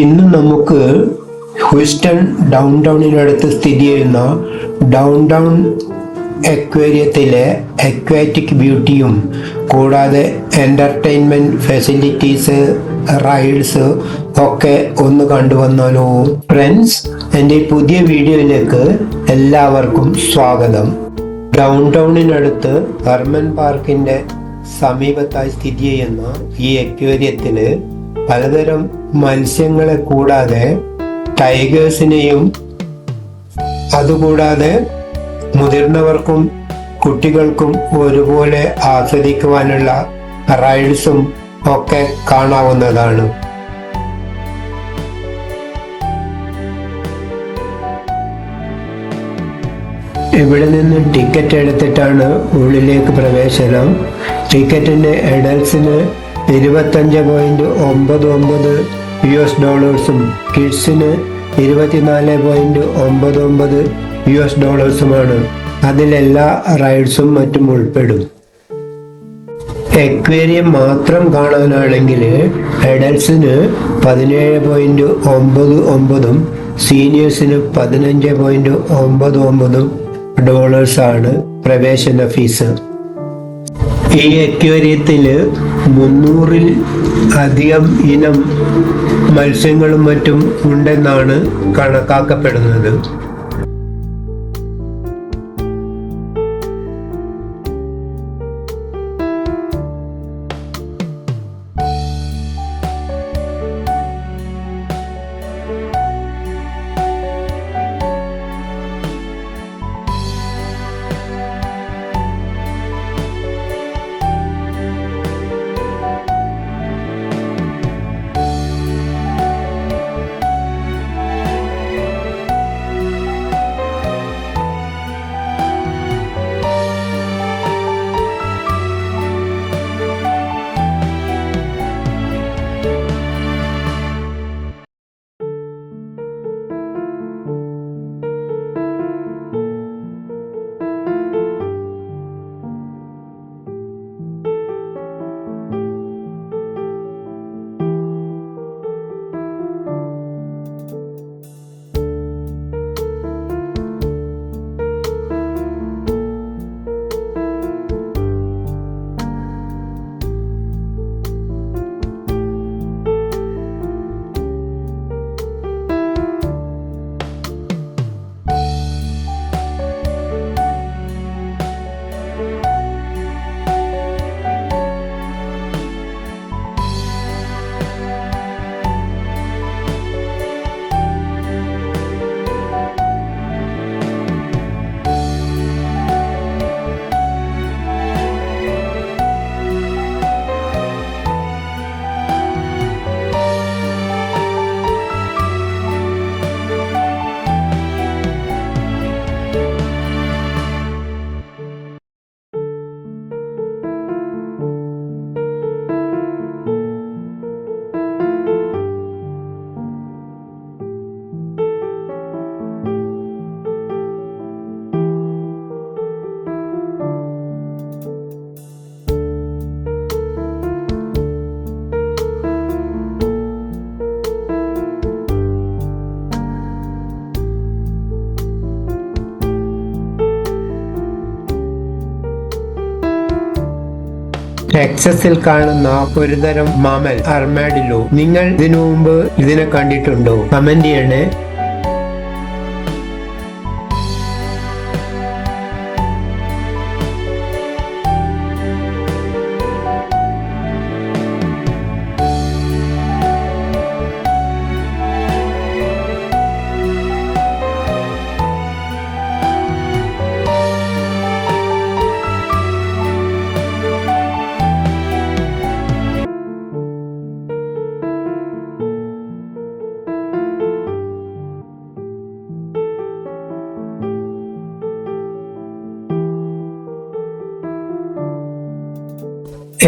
ഇന്ന് നമുക്ക് Houston down ടൗണിനടുത്ത് സ്ഥിതി ചെയ്യുന്ന ഡൗൺ ടൗൺ അക്വേറിയത്തിലെ അക്വാറ്റിക് ബ്യൂട്ടിയും കൂടാതെ എൻ്റർടൈൻമെൻറ്റ് ഫെസിലിറ്റീസ്, റൈഡ്സ് ഒക്കെ ഒന്ന് കണ്ടുവന്നാലോ? ഫ്രണ്ട്സ്, എൻ്റെ പുതിയ വീഡിയോയിലേക്ക് എല്ലാവർക്കും സ്വാഗതം. ഡൗൺ ടൗണിനടുത്ത് ഹെർമൻ പാർക്കിൻ്റെ സമീപത്തായി സ്ഥിതി ചെയ്യുന്ന ഈ അക്വേറിയത്തിൽ പലതരം മത്സ്യങ്ങളെ കൂടാതെ ടൈഗേഴ്സിനെയും അതുകൂടാതെ മുതിർന്നവർക്കും കുട്ടികൾക്കും ഒരുപോലെ ആസ്വദിക്കുവാനുള്ള റൈഡ്സും ഒക്കെ കാണാവുന്നതാണ്. ഇവിടെ നിന്ന് ടിക്കറ്റ് എടുത്തിട്ടാണ് ഉള്ളിലേക്ക് പ്രവേശനം. ടിക്കറ്റിന് അഡൽട്സിന് $24.99 കിഡ്സിന് $24.99 അതിലെല്ലാ റൈഡ്സും മറ്റും ഉൾപ്പെടും. അക്വേറിയം മാത്രം കാണാനാണെങ്കിൽ അഡൽട്സിന് $17.99 സീനിയേഴ്സിന് $15.99 ആണ് പ്രവേശന ഫീസ്. ഈ അക്വേറിയത്തിൽ 300-ൽ അധികം ഇനം മത്സ്യങ്ങളും മറ്റും ഉണ്ടെന്നാണ് കണക്കാക്കപ്പെടുന്നത്. ടെക്സസിൽ കാണുന്ന ഒരുതരം മാമൽ അർമാഡില്ലോ. നിങ്ങൾ ഇതിനു മുമ്പ് ഇതിനെ കണ്ടിട്ടുണ്ടോ? കമന്റ് ചെയ്യണേ.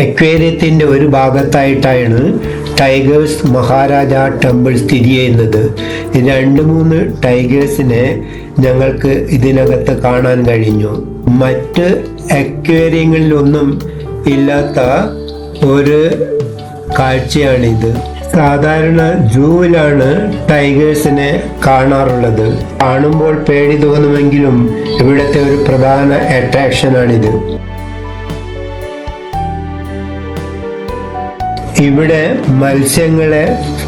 അക്വേറിയത്തിൻ്റെ ഒരു ഭാഗത്തായിട്ടാണ് ടൈഗേഴ്സ് മഹാരാജ ടെമ്പിൾ സ്ഥിതി ചെയ്യുന്നത്. 2-3 ടൈഗേഴ്സിനെ ഞങ്ങൾക്ക് ഇതിനകത്ത് കാണാൻ കഴിഞ്ഞു. മറ്റ് അക്വേറിയങ്ങളിലൊന്നും ഇല്ലാത്ത ഒരു കാഴ്ചയാണിത്. സാധാരണ സൂവിലാണ് ടൈഗേഴ്സിനെ കാണാറുള്ളത്. കാണുമ്പോൾ പേടി തോന്നുമെങ്കിലും ഇവിടുത്തെ ഒരു പ്രധാന അട്രാക്ഷനാണിത്. ഇവിടെ മത്സ്യങ്ങളെ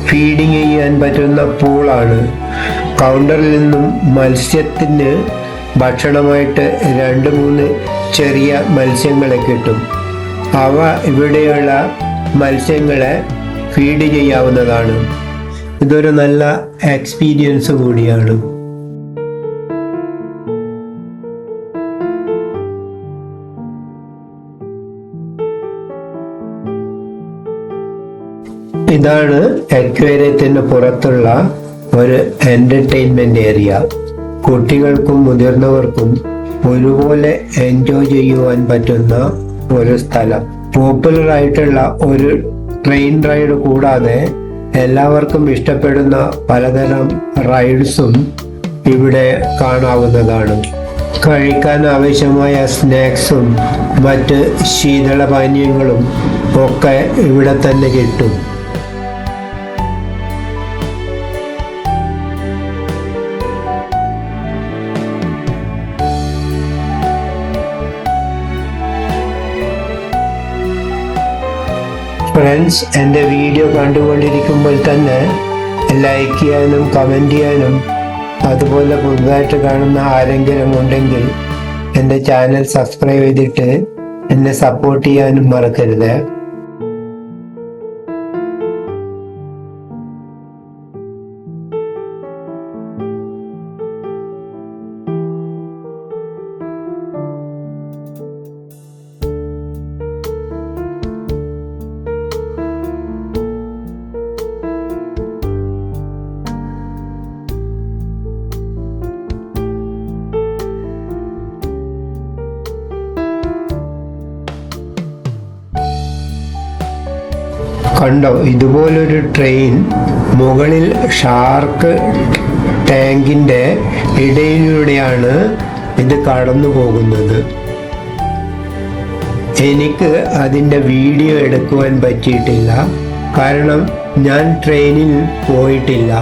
ഫീഡിങ് ചെയ്യാൻ പറ്റുന്ന പൂളാണ്. കൗണ്ടറിൽ നിന്നും മത്സ്യത്തിന് ഭക്ഷണമായിട്ട് 2-3 ചെറിയ മത്സ്യങ്ങളെ കിട്ടും. അവ ഇവിടെയുള്ള മത്സ്യങ്ങളെ ഫീഡ് ചെയ്യാവുന്നതാണ്. ഇതൊരു നല്ല എക്സ്പീരിയൻസ് കൂടിയാണ്. ഇതാണ് അക്വേറിയത്തിന് പുറത്തുള്ള ഒരു എന്റർടൈൻമെന്റ് ഏരിയ. കുട്ടികൾക്കും മുതിർന്നവർക്കും ഒരുപോലെ എൻജോയ് ചെയ്യുവാൻ പറ്റുന്ന ഒരു സ്ഥലം. പോപ്പുലർ ആയിട്ടുള്ള ഒരു ട്രെയിൻ റൈഡ് കൂടാതെ എല്ലാവർക്കും ഇഷ്ടപ്പെടുന്ന പലതരം റൈഡ്സും ഇവിടെ കാണാവുന്നതാണ്. കഴിക്കാൻ ആവശ്യമായ സ്നാക്സും മറ്റ് ശീതളപാനീയങ്ങളും ഒക്കെ ഇവിടെ തന്നെ കിട്ടും. ഫ്രണ്ട്സ്, എൻ്റെ വീഡിയോ കണ്ടുകൊണ്ടിരിക്കുമ്പോൾ തന്നെ ലൈക്ക് ചെയ്യാനും കമൻറ്റ് ചെയ്യാനും, അതുപോലെ പുതുതായിട്ട് കാണുന്ന ആരെങ്കിലും ഉണ്ടെങ്കിൽ എൻ്റെ ചാനൽ സബ്സ്ക്രൈബ് ചെയ്തിട്ട് എന്നെ സപ്പോർട്ട് ചെയ്യാനും മറക്കരുത്. കണ്ടോ, ഇതുപോലൊരു ട്രെയിൻ മുകളിൽ ഷാർക്ക് ടാങ്കിൻ്റെ ഇടയിലൂടെയാണ് ഇത് കടന്നു പോകുന്നത്. എനിക്ക് അതിൻ്റെ വീഡിയോ എടുക്കുവാൻ പറ്റിയിട്ടില്ല, കാരണം ഞാൻ ട്രെയിനിൽ പോയിട്ടില്ല.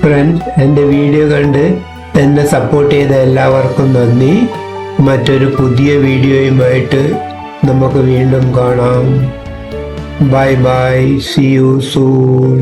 ഫ്രണ്ട്സ്, എൻ്റെ വീഡിയോ കണ്ട് എന്നെ സപ്പോർട്ട് ചെയ്ത എല്ലാവർക്കും നന്ദി. മറ്റൊരു പുതിയ വീഡിയോയുമായിട്ട് നമുക്ക് വീണ്ടും കാണാം. Bye bye, see you soon.